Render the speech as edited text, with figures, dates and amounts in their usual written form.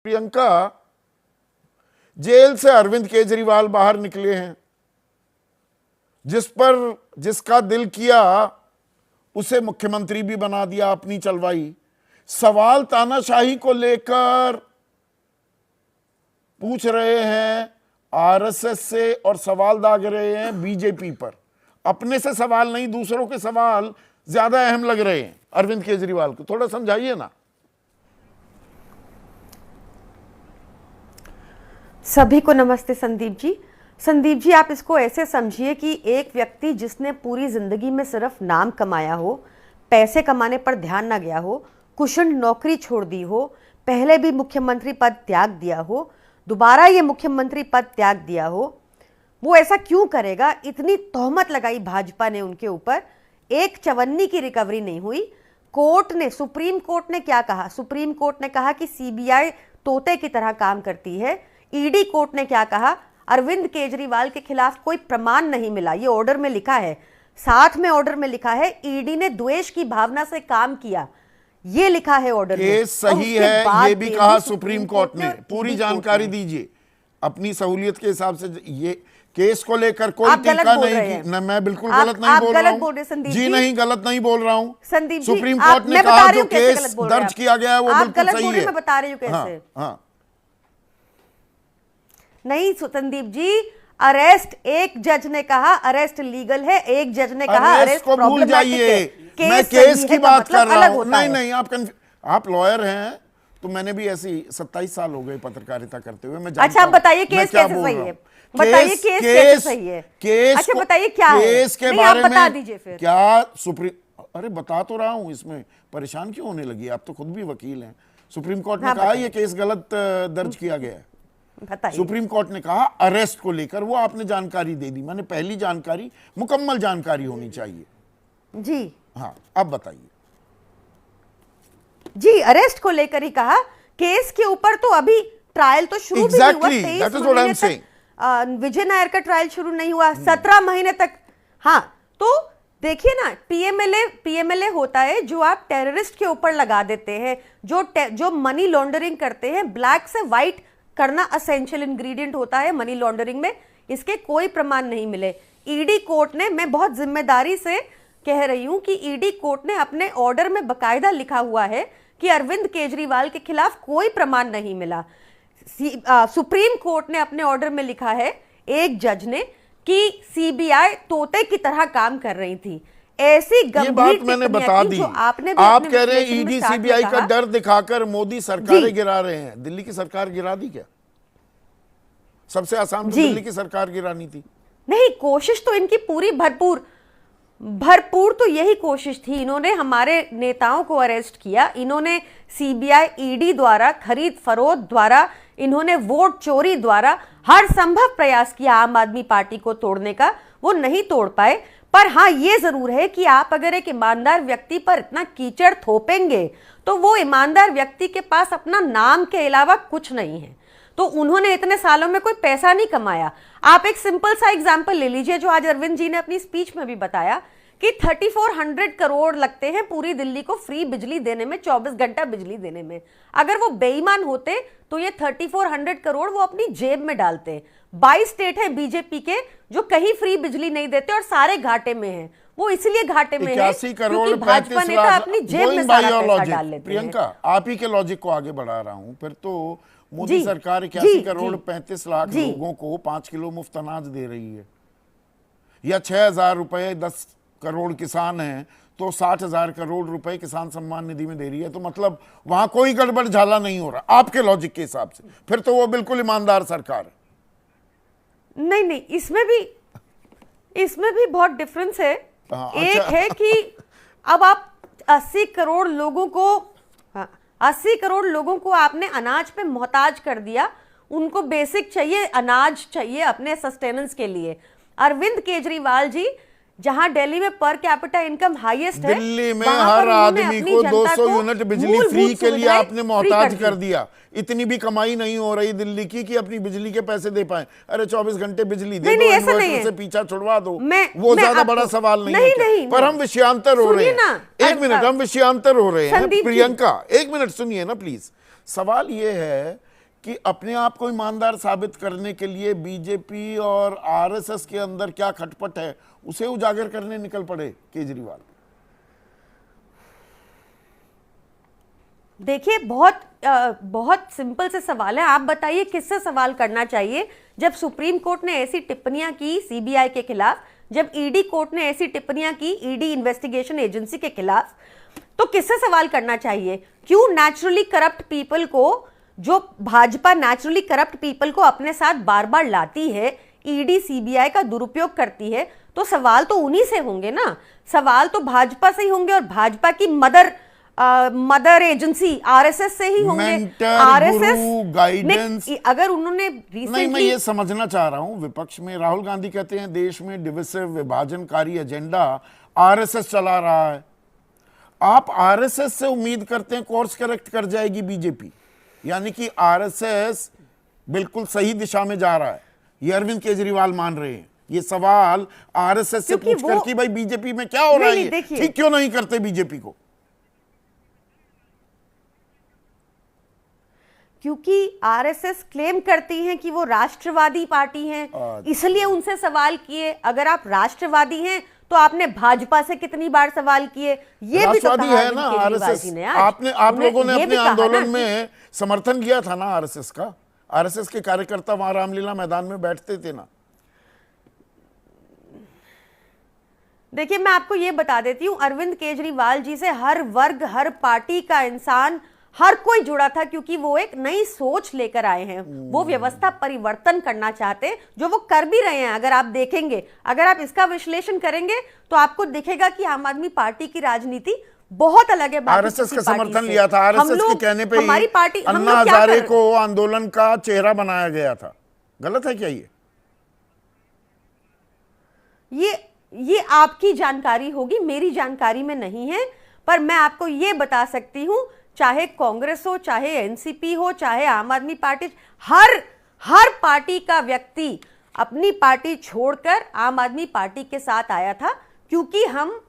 Priyanka, jail से अरविंद केजरीवाल बाहर निकले हैं, जिसका दिल किया उसे मुख्यमंत्री भी बना दिया, अपनी चलवाई। सवाल तानाशाही को लेकर पूछ रहे हैं आरएसएस से और सवाल दाग रहे हैं बीजेपी पर। अपने से सवाल नहीं, दूसरों के सवाल ज्यादा अहम लग रहे हैं अरविंद केजरीवाल को। थोड़ा समझाइए ना। सभी को नमस्ते संदीप जी। संदीप जी, आप इसको ऐसे समझिए कि एक व्यक्ति जिसने पूरी जिंदगी में सिर्फ नाम कमाया हो, पैसे कमाने पर ध्यान ना गया हो, कुशल नौकरी छोड़ दी हो, पहले भी मुख्यमंत्री पद त्याग दिया हो, दोबारा ये मुख्यमंत्री पद त्याग दिया हो, वो ऐसा क्यों करेगा? इतनी तोहमत लगाई भाजपा ने उनके ऊपर, एक चवन्नी की रिकवरी नहीं हुई। कोर्ट ने, सुप्रीम कोर्ट ने क्या कहा? सुप्रीम कोर्ट ने कहा कि सीबीआई तोते की तरह काम करती है। ईडी कोर्ट ने क्या कहा? अरविंद केजरीवाल के खिलाफ कोई प्रमाण नहीं मिला, ये ऑर्डर में लिखा है। साथ में ऑर्डर में लिखा है ईडी ने द्वेष की भावना से काम किया, ये लिखा है ऑर्डर में। केस सही है, ये भी कहा सुप्रीम कोर्ट ने। पूरी जानकारी दीजिए अपनी सहूलियत के हिसाब से। ये केस को लेकर कोई टीका नहीं की। मैं बिल्कुल गलत नहीं बोल रहा हूँ जी, नहीं गलत नहीं बोल रहा हूँ। संदीप जी, सुप्रीम कोर्ट ने कहा जो केस दर्ज किया गया है वो बिल्कुल सही है। मैं बता रही हूँ कैसे। हाँ, नहीं संदीप जी, अरेस्ट एक जज ने कहा अरेस्ट लीगल है, एक जज ने कहा अरेस्ट को भूल जाइए। मैं केस की बात कर रहा हूं। नहीं, आप लॉयर हैं तो मैंने भी ऐसी 27 साल हो गए पत्रकारिता करते हुए। मैं अच्छा, आप बताइए केस कैसे सही है? बताइए केस कैसे सही है? केस, अच्छा बताइए क्या है केस के बारे में बता दीजिए फिर। क्या सुप्रीम, अरे बता तो रहा हूं, इसमें परेशान क्यों होने लगी? आप तो खुद भी वकील हैं। सुप्रीम कोर्ट ने कहा ये केस गलत दर्ज किया गया है। सुप्रीम कोर्ट ने कहा अरेस्ट को लेकर वो आपने जानकारी दे दी। मैंने पहली जानकारी, मुकम्मल जानकारी होनी चाहिए जी। हाँ, अब बताइए जी। अरेस्ट को लेकर ही कहा, केस के ऊपर तो अभी ट्रायल तो शुरू भी नहीं हुआ। विजय नायर का ट्रायल शुरू नहीं हुआ 17 महीने तक। हाँ, तो देखिए ना, पीएमएलए होता है जो आप टेररिस्ट के ऊपर लगा देते हैं, जो मनी लॉन्ड्रिंग करते हैं। ब्लैक से व्हाइट करना असेंशियल इंग्रेडिएंट होता है मनी लॉन्ड्रिंग में। इसके कोई प्रमाण नहीं मिले। ईडी कोर्ट ने, मैं बहुत जिम्मेदारी से कह रही हूं कि ईडी कोर्ट ने अपने ऑर्डर में बकायदा लिखा हुआ है कि अरविंद केजरीवाल के खिलाफ कोई प्रमाण नहीं मिला। सुप्रीम कोर्ट ने अपने ऑर्डर में लिखा है, एक जज ने, कि सीबीआई तोते की तरह काम कर रही थी। ऐसी गंभीर बात मैंने बता दी। आपने आप कह रहे हैं ईडी सीबीआई का डर दिखाकर मोदी सरकारें गिरा रहे हैं। दिल्ली की सरकार गिरा दी क्या? सबसे आसान तो दिल्ली की सरकार गिरानी थी। नहीं, कोशिश तो इनकी पूरी भरपूर तो यही कोशिश थी। इन्होंने हमारे नेताओं को अरेस्ट किया, इन्होंने सीबीआई ईडी द्वारा, खरीद फरोख्त द्वारा, इन्होंने वोट चोरी द्वारा हर संभव प्रयास किया आम आदमी पार्टी को तोड़ने का। वो नहीं तोड़ पाए। पर हाँ, ये जरूर है कि आप अगर एक ईमानदार व्यक्ति पर इतना कीचड़ थोपेंगे तो वो ईमानदार व्यक्ति के पास अपना नाम के अलावा कुछ नहीं है। तो उन्होंने इतने सालों में कोई पैसा नहीं कमाया। आप एक सिंपल सा एग्जांपल ले लीजिए, जो आज अरविंद जी ने अपनी स्पीच में भी बताया कि 3400 करोड़ लगते हैं पूरी दिल्ली को फ्री बिजली देने में, 24 घंटा बिजली देने में। अगर वो बेईमान होते तो ये 3400 करोड़ वो अपनी जेब में डालते। 22 स्टेट है बीजेपी के जो कहीं फ्री बिजली नहीं देते और सारे घाटे में हैं। वो इसलिए घाटे में है क्योंकि भाजपा नेता अपनी जेब में सारा पैसा डाल लेते हैं। प्रियंका, आप ही के लॉजिक को आगे बढ़ा रहा हूं। फिर तो मोदी सरकार 81 करोड़ 35 लाख लोगों को 5 किलो मुफ्त अनाज दे रही है, या 6000 रुपए 10 करोड़ किसान हैं तो 60,000 करोड़ रुपए किसान सम्मान निधि में दे रही है। तो मतलब वहां कोई गड़बड़ झाला नहीं हो रहा आपके लॉजिक के हिसाब से। फिर तो वो बिल्कुल ईमानदार सरकार है। नहीं, इसमें भी बहुत डिफरेंस है। एक है कि अब आप 80 करोड़ लोगों को 80 करोड़ लोगों को आपने अनाज पे मोहताज कर दिया। उनको बेसिक चाहिए, अनाज चाहिए अपने सस्टेनेंस के लिए। अरविंद केजरीवाल जी, जहां दिल्ली में पर कैपिटा इनकम हाईएस्ट है, दिल्ली में हर आदमी को 200 यूनिट बिजली फ्री के लिए आपने मोहताज कर दिया। इतनी भी कमाई नहीं हो रही दिल्ली की कि अपनी बिजली के पैसे दे पाए। अरे 24 घंटे बिजली दे दो, इन्वर्टर से पीछा छुड़वा दो, वो ज्यादा बड़ा सवाल नहीं है। पर हम विषयांतर हो रहे हैं। एक मिनट, हम विषयांतर हो रहे हैं। प्रियंका, एक मिनट सुनिए ना प्लीज। सवाल ये है कि अपने आप को ईमानदार साबित करने के लिए बीजेपी और आरएसएस के अंदर क्या खटपट है उसे उजागर करने निकल पड़े केजरीवाल। देखिए, बहुत सिंपल से सवाल है। आप बताइए किससे सवाल करना चाहिए जब सुप्रीम कोर्ट ने ऐसी टिप्पणियां की सीबीआई के खिलाफ, जब ईडी कोर्ट ने ऐसी टिप्पणियां की ईडी इन्वेस्टिगेशन एजेंसी के खिलाफ, तो किससे सवाल करना चाहिए? क्यों नेचुरली करप्ट पीपल को, जो भाजपा नेचुरली करप्ट पीपल को अपने साथ बार बार लाती है, ईडी सीबीआई का दुरुपयोग करती है, तो सवाल तो उन्हीं से होंगे ना। सवाल तो भाजपा से ही होंगे और भाजपा की मदर एजेंसी आरएसएस से ही होंगे। आरएसएस गाइडेंस, अगर उन्होंने नहीं, मैं ये समझना चाह रहा हूं, विपक्ष में राहुल गांधी कहते हैं देश में डिविसिव विभाजनकारी एजेंडा आरएसएस चला रहा है। आप आरएसएस से उम्मीद करते हैं कोर्स करेक्ट कर जाएगी बीजेपी, यानी कि आरएसएस बिल्कुल सही दिशा में जा रहा है, ये अरविंद केजरीवाल मान रहे हैं। ये सवाल आरएसएस से पूछकर कि भाई बीजेपी में क्या हो रहा है, ठीक क्यों नहीं करते बीजेपी को? क्योंकि आरएसएस क्लेम करती हैं कि वो राष्ट्रवादी पार्टी हैं, इसलिए उनसे सवाल किए। अगर आप राष्ट्रवादी हैं तो आपने भाजपा से कितनी बार सवाल किए? ये भी तो कहा है ना आरएसएस। आप लोगों ने अपने आंदोलन में समर्थन किया था ना आरएसएस का। आरएसएस के कार्यकर्ता वहां रामलीला मैदान में बैठते थे ना। देखिए, मैं आपको ये बता देती हूं, अरविंद केजरीवाल जी से हर वर्ग, हर पार्टी का इंसान, हर कोई जुड़ा था, क्योंकि वो एक नई सोच लेकर आए हैं। वो व्यवस्था परिवर्तन करना चाहते हैं, जो वो कर भी रहे हैं। अगर आप देखेंगे, अगर आप इसका विश्लेषण करेंगे तो आपको दिखेगा कि आम आदमी पार्टी की राजनीति बहुत अलग है। आरएसएस का समर्थन लिया था, आरएसएस के कहने पे हमारी पार्टी, अन्ना हजारे को आंदोलन का चेहरा बनाया गया था। गलत है क्या ये आपकी जानकारी होगी, मेरी जानकारी में नहीं है। पर मैं आपको ये बता सकती हूं, चाहे कांग्रेस हो, चाहे एनसीपी हो, चाहे आम आदमी पार्टी, हर पार्टी का व्यक्ति अपनी पार्टी छोड़कर आम आदमी पार्टी के साथ आया था, क्योंकि हम